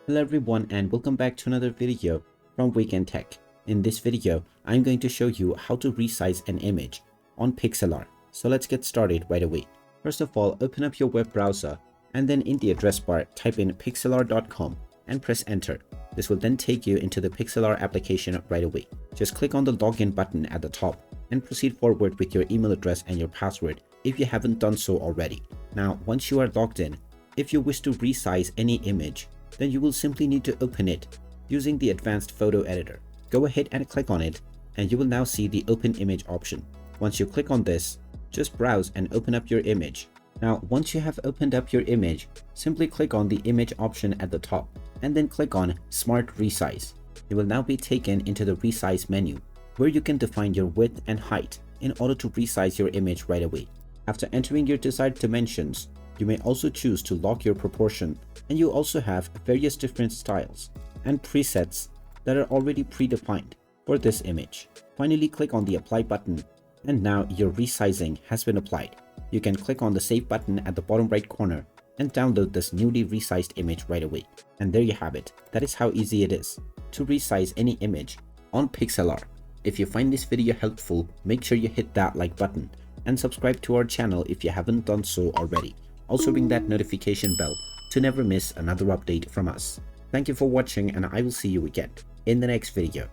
Hello everyone and welcome back to another video from Wake&Tech. In this video, I'm going to show you how to resize an image on Pixlr. So let's get started right away. First of all, open up your web browser and then in the address bar, type in pixlr.com and press enter. This will then take you into the Pixlr application right away. Just click on the login button at the top and proceed forward with your email address and your password if you haven't done so already. Now, once you are logged in, if you wish to resize any image, then you will simply need to open it using the advanced photo editor. Go ahead and click on it and you will now see the open image option. Once you click on this, just browse and open up your image. Now, once you have opened up your image, simply click on the image option at the top and then click on Smart Resize. You will now be taken into the Resize menu where you can define your width and height in order to resize your image right away. After entering your desired dimensions, you may also choose to lock your proportion, and you also have various different styles and presets that are already predefined for this image. Finally, click on the apply button and now your resizing has been applied. You can click on the save button at the bottom right corner and download this newly resized image right away. And there you have it. That is how easy it is to resize any image on Pixlr. If you find this video helpful, make sure you hit that like button and subscribe to our channel if you haven't done so already. Also ring that notification bell to never miss another update from us. Thank you for watching and I will see you again in the next video.